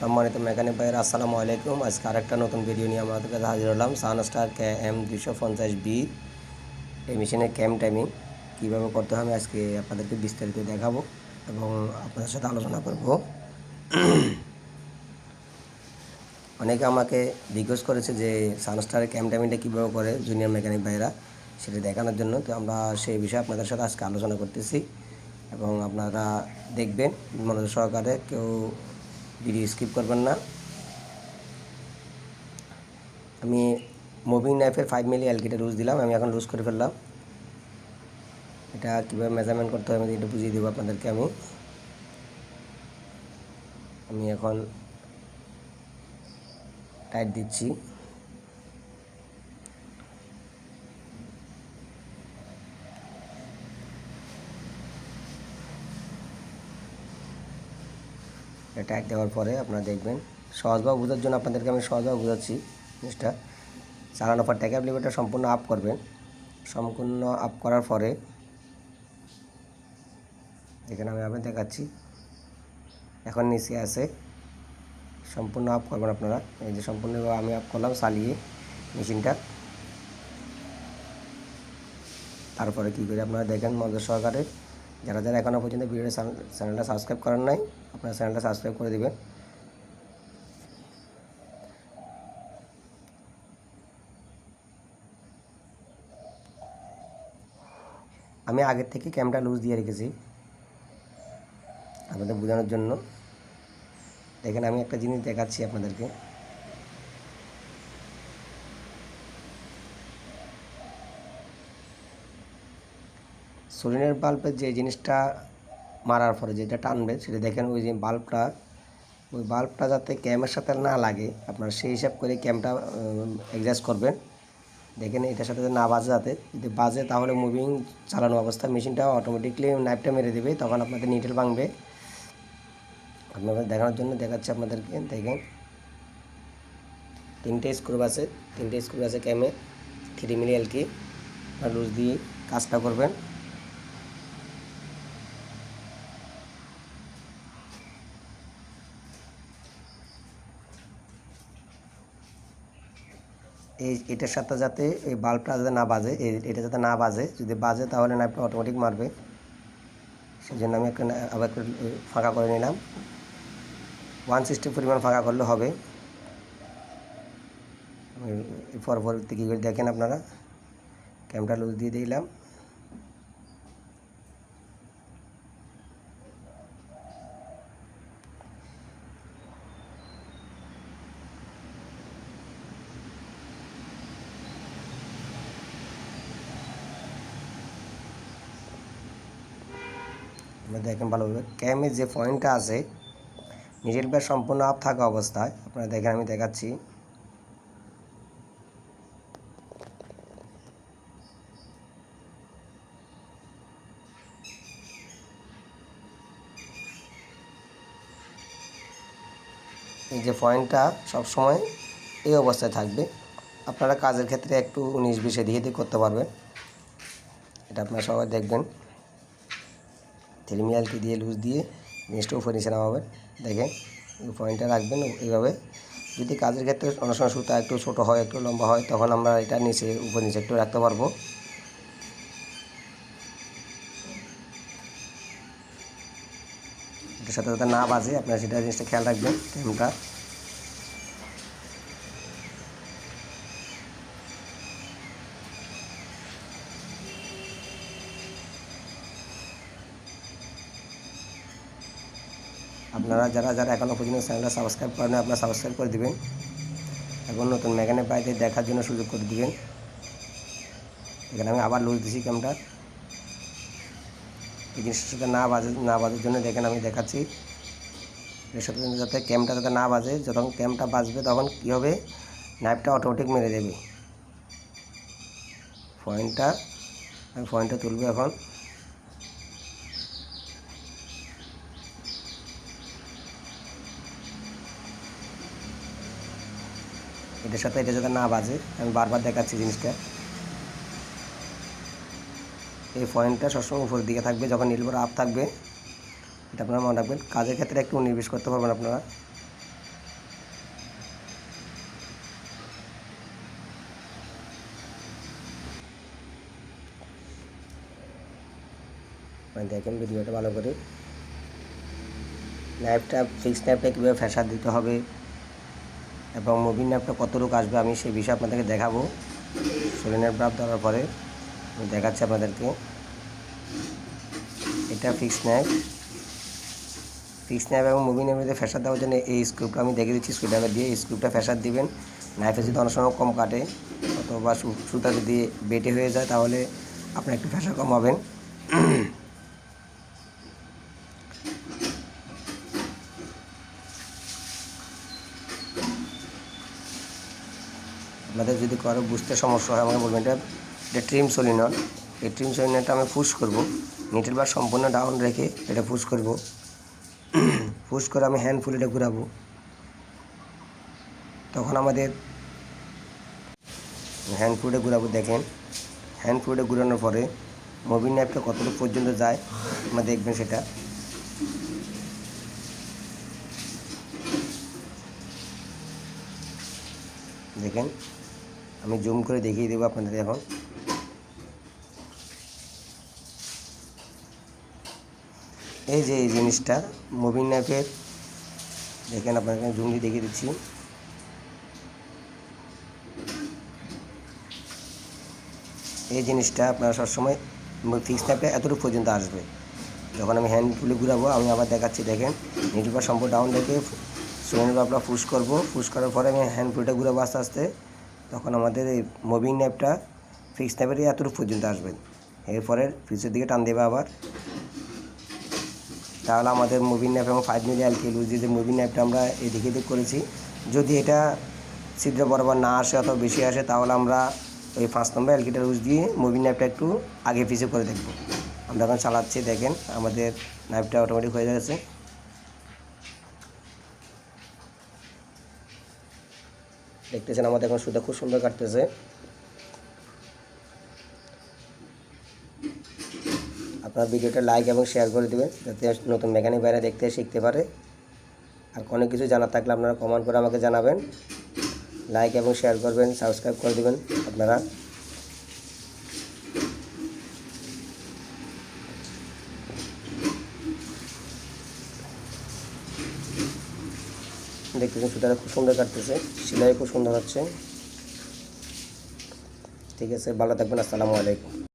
সম্মানিত মেকানিক ভাইয়েরা আসসালামু আলাইকুম। আজকে আরেকটা নতুন ভিডিও নিয়ে আমাদের কাছে হাজির হলাম। সানস্টার KM 250B এই মেশিনের ক্যাম টাইমিং কীভাবে করতে হবে আজকে আপনাদেরকে বিস্তারিত দেখাবো এবং আপনাদের সাথে আলোচনা করব। অনেকে আমাকে রিকোয়েস্ট করেছে যে সানস্টারের ক্যাম টাইমিংটা কীভাবে করে জুনিয়র মেকানিক ভাইয়েরা, সেটা দেখানোর জন্য। তো আমরা সেই বিষয়ে আপনাদের সাথে আজকে আলোচনা করতেছি এবং আপনারা দেখবেন মনোযোগ সহকারে, কেউ ভিডিও স্কিপ করবেন না। আমি মুভিং নাইফের 5 মিলি অ্যালকিটা লুজ দিলাম, আমি এখন লুজ করে ফেললাম। এটা কীভাবে মেজারমেন্ট করতে হবে এটা বুঝিয়ে দেবো আপনাদেরকে। আমি এখন টাইট দিচ্ছি। টাইট দেওয়ার পরে আপনারা দেখবেন, সহজভাবে বোঝার জন্য আপনাদেরকে আমি সহজভাবে বোঝাচ্ছি জিনিসটা। চালানোর পর ট্যাকআপ লিভারটা সম্পূর্ণ আপ করবেন। সম্পূর্ণ আপ করার পরে এখানে আমি দেখাচ্ছি, এখন নিচে আছে, সম্পূর্ণ আপ করবেন আপনারা। এই যে সম্পূর্ণ আমি আপ করলাম চালিয়ে মেশিনটা। তারপরে কী করে আপনারা দেখেন মনোযোগ সহকারে। যারা যারা এখনও পর্যন্ত ভিডিওটা চ্যানেলটা সাবস্ক্রাইব করেন নাই, আপনারা চ্যানেলটা সাবস্ক্রাইব করে দেবেন। আমি আগের থেকে ক্যামটা লুজ দিয়ে রেখেছি আপনাদের বোঝানোর জন্য। দেখেন আমি একটা জিনিস দেখাচ্ছি আপনাদেরকে। সলিনয়েড বাল্বের যে জিনিসটা মারার পরে যেটা টানবে সেটা দেখেন, ওই যে ওই বাল্বটা যাতে ক্যামের সাথে না লাগে আপনারা সেই হিসাব করে ক্যামটা অ্যাডজাস্ট করবেন। দেখেন এটার সাথে না বাজে, যাতে যদি বাজে তাহলে মুভিং চালানো অবস্থায় মেশিনটা অটোমেটিকলি নাইফটা মেরে দেবে, তখন আপনাদের নিডেল ভাঙবে। আপনাদের দেখানোর জন্য দেখাচ্ছি আপনাদেরকে। দেখেন তিনটে স্ক্রু আছে ক্যামে, 3 মিলি এলকি আর লুজ দিয়ে কাজটা করবেন। এটার সাথে যাতে এই বাল্বটা যাতে না বাজে, এটা যাতে না বাজে, যদি বাজে তাহলে নাইফটা অটোমেটিক মারবে। সেই জন্য আমি আবার একটু ফাঁকা করে নিলাম। 160 পরিমাণ ফাঁকা করলে হবে। পরবর্তী কী করে দেখেন আপনারা, ক্যামটা লুজ দিয়ে দিলাম। দেখেন ভালোভাবে ক্যামের যে পয়েন্টটা আছে নিডেল বেয়ার সম্পূর্ণ আপ থাকা অবস্থায় আপনারা দেখেন, আমি দেখাচ্ছি। এই যে পয়েন্টটা সবসময় এই অবস্থায় থাকবে। আপনারা কাজের ক্ষেত্রে একটু 19-20 এদিকে দিয়ে করতে পারবেন। এটা আপনারা সবাই দেখবেন। 3 মিলি এলকি দিয়ে লুজ দিয়ে জিনিসটা উপরে নিচে নামাবেন। দেখেন এই পয়েন্টটা রাখবেন এইভাবে। যদি কাজের ক্ষেত্রে অনেক সময় সুতা একটু ছোটো হয়, একটু লম্বা হয়, তখন আমরা এটা উপর নিচে একটু রাখতে পারবো। এটার সাথে যাতে না বাজে আপনারা সেটা জিনিসটা খেয়াল রাখবেন। ক্যামটা আপনারা যারা যারা এখনও পর্যন্ত চ্যানেলটা সাবস্ক্রাইব করেন আপনারা সাবস্ক্রাইব করে দেবেন এবং নতুন মেকানিক ভাইদের দেখার জন্য সুযোগ করে দেবেন। এখানে আমি আবার লুজ দিছি ক্যামটা। এই জিনিসটার সাথে না বাজার জন্য দেখেন আমি দেখাচ্ছি। এর সাথে যাতে ক্যামটা যাতে না বাজে, যখন ক্যামটা বাজবে তখন কী হবে, নাইফটা অটোমেটিক মেরে দেবে। আমি পয়েন্টটা তুলব এখন। এটার সাথে এটা যাতে না বাজে আমি বারবার দেখাচ্ছি জিনিসটা। এই পয়েন্টটা সবসময় উপরের দিকে থাকবে, যখন নিলবার আপ থাকবে। এটা আপনারা মনে রাখবেন। কাজের ক্ষেত্রে একটু 19-20 করতে পারবেন আপনারা। আপনারা দেখেন ভিডিওটা ভালো করে। নাইফটা ফিক্স নাইফটা কীভাবে ফ্যাসাদ দিতে হবে এবং মুভিং নাইফটা কতটুকু আসবে আমি সেই বিষয়ে আপনাদেরকে দেখাবো। সোলিনয়েড বাল্ব দেওয়ার পরে আমি দেখাচ্ছি আপনাদেরকে। এটা ফিক্স নাইফ এবং মুভিং নাইফে ফ্যাসাদ দেওয়ার জন্য এই স্ক্রুপটা আমি দেখে দিচ্ছি। স্ক্রুড্রাইভার দিয়ে এই স্ক্রুপটা ফ্যাসাদ দিবেন। নাইফে যদি অনেক সময় কম কাটে অথবা সুতা যদি বেটে হয়ে যায় তাহলে আপনার একটু ফ্যাসাদ কম হবেন। আপনাদের যদি কারো বুঝতে সমস্যা হয় আমাকে বলবেন। এটা ট্রিম সলিনয়েড। এই ট্রিম সলিনয়েডটা আমি পুশ করব, নিটেল বার সম্পূর্ণ ডাউন রেখে এটা পুশ করব। পুশ করে আমি হ্যান্ড ফুল এটা ঘুরাবো। তখন আমাদের হ্যান্ড ফুলটা ঘুরাবো। দেখেন হ্যান্ড ফুলটা ঘুরানোর পরে মুভিং নাইফটা কতটুকু পর্যন্ত যায় আপনারা দেখবেন সেটা। দেখেন আমি জুম করে দেখিয়ে দেবো আপনাদের। এখন এই যে এই জিনিসটা মুভিং নাইফের, দেখেন আপনাদের জুম দিয়ে দেখিয়ে দিচ্ছি। এই জিনিসটা আপনারা সবসময় ফিক্স নাইফটা এতটুকু পর্যন্ত আসবে। যখন আমি হ্যান্ড ফুলে ঘুরাবো আমি আবার দেখাচ্ছি। দেখেন নিটেল বার সম্পূর্ণ ডাউন রেখে সোলিনয়েড বাল্বটা পুশ করব। পুশ করার পরে আমি হ্যান্ড ফুলটা ঘুরাবো আস্তে আস্তে। তখন আমাদের এই মুভিং নাইফটা ফিক্স নাইফের এতটুকু পর্যন্ত আসবে। এরপরে পিছের দিকে টান দেবে আবার। তাহলে আমাদের মুভিং নাইফ এবং 5 মিলি অ্যালকি লুজ দিয়ে যে মুভিং নাইফটা আমরা এদিকে দিক করেছি, যদি এটা ছিদ্র বরাবর না আসে অথবা বেশি আসে তাহলে আমরা ওই 5 নম্বর অ্যালকিটা লুজ দিয়ে মুভিং নাইফটা একটু আগে পিছিয়ে করে দেখব। আমরা এখন চালাচ্ছি। দেখেন আমাদের নাইফটা অটোমেটিক হয়ে যাচ্ছে। দেখতেছেন আমাদের এখন সুতা খুব সুন্দর কাটতেছে। আপনার ভিডিওটা লাইক এবং শেয়ার করে দেবেন যাতে নতুন মেকানিক ভাইরা দেখতে শিখতে পারে। আর কোনো কিছু জানার থাকলে আপনারা কমেন্ট করে আমাকে জানাবেন। লাইক এবং শেয়ার করবেন, সাবস্ক্রাইব করে দেবেন আপনারা। দেখতেছেন সুতাটা খুব সুন্দর কাটতেছে, সেলাই খুব সুন্দর হচ্ছে। ঠিক আছে, ভালো থাকবেন। আসসালামু আলাইকুম।